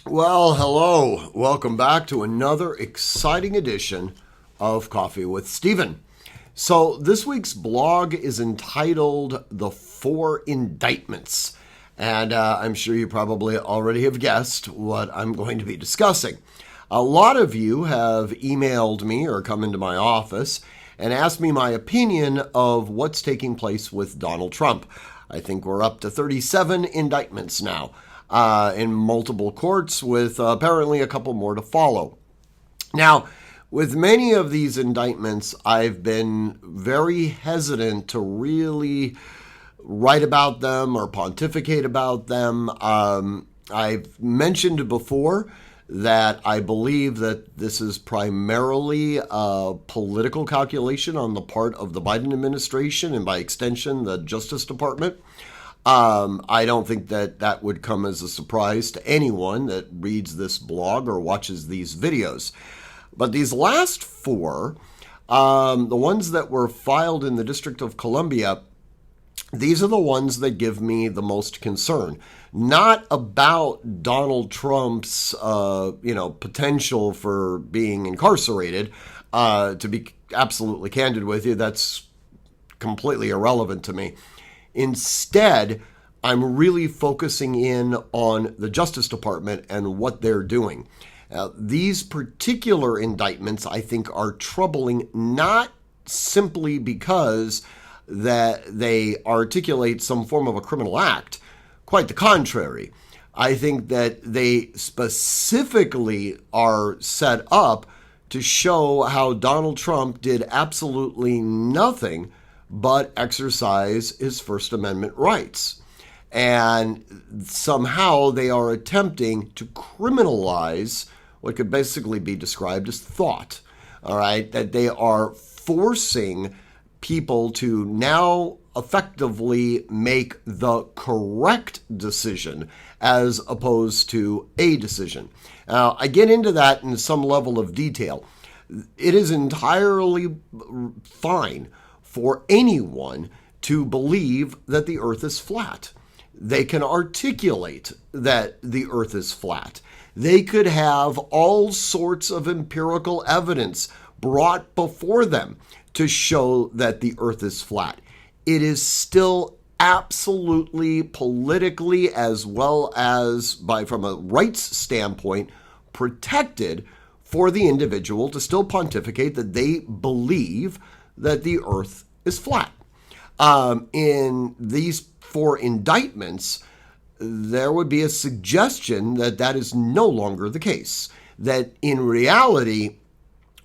Well, hello. Welcome back to another exciting edition of Coffee with Stephen. So, this week's blog is entitled The Four Indictments. And I'm sure you probably already have guessed what I'm going to be discussing. A lot of you have emailed me or come into my office and asked me my opinion of what's taking place with Donald Trump. I think we're up to 37 indictments now. In multiple courts, with apparently a couple more to follow. Now, with many of these indictments, I've been very hesitant to really write about them or pontificate about them. I've mentioned before that I believe that this is primarily a political calculation on the part of the Biden administration and, by extension, the Justice Department. I don't think that that would come as a surprise to anyone that reads this blog or watches these videos. But these last four, the ones that were filed in the District of Columbia, these are the ones that give me the most concern. Not about Donald Trump's, potential for being incarcerated. To be absolutely candid with you, that's completely irrelevant to me. Instead, I'm really focusing in on the Justice Department and what they're doing. These particular indictments, I think, are troubling not simply because that they articulate some form of a criminal act. Quite the contrary. I think that they specifically are set up to show how Donald Trump did absolutely nothing but exercise his First Amendment rights. And somehow they are attempting to criminalize what could basically be described as thought. All right, that they are forcing people to now effectively make the correct decision as opposed to a decision. Now, I get into that in some level of detail. It is entirely fine for anyone to believe that the earth is flat. They can articulate that the earth is flat. They could have all sorts of empirical evidence brought before them to show that the earth is flat. It is still absolutely politically, as well as from a rights standpoint, protected for the individual to still pontificate that they believe that the earth is flat. In these four indictments, there would be a suggestion that that is no longer the case. That in reality,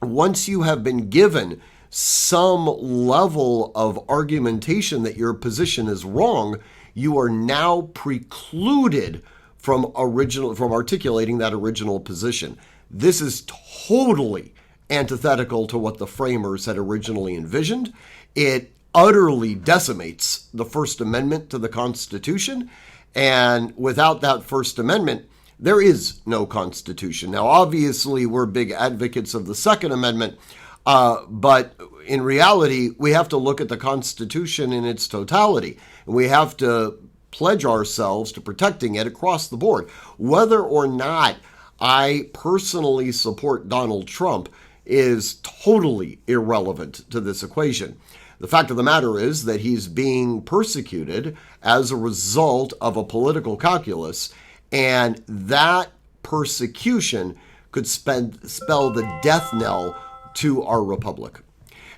once you have been given some level of argumentation that your position is wrong, you are now precluded from articulating that original position. This is totally antithetical to what the framers had originally envisioned. It utterly decimates the First Amendment to the Constitution, and without that First Amendment, there is no Constitution. Now, obviously, we're big advocates of the Second Amendment, but in reality, we have to look at the Constitution in its totality, and we have to pledge ourselves to protecting it across the board. Whether or not I personally support Donald Trump is totally irrelevant to this equation. The fact of the matter is that he's being persecuted as a result of a political calculus, and that persecution could spell the death knell to our republic.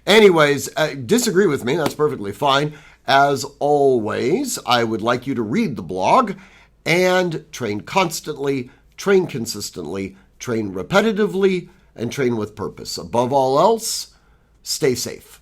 Anyways, disagree with me, that's perfectly fine. As always, I would like you to read the blog and train constantly, train consistently, train repetitively, and train with purpose. Above all else, stay safe.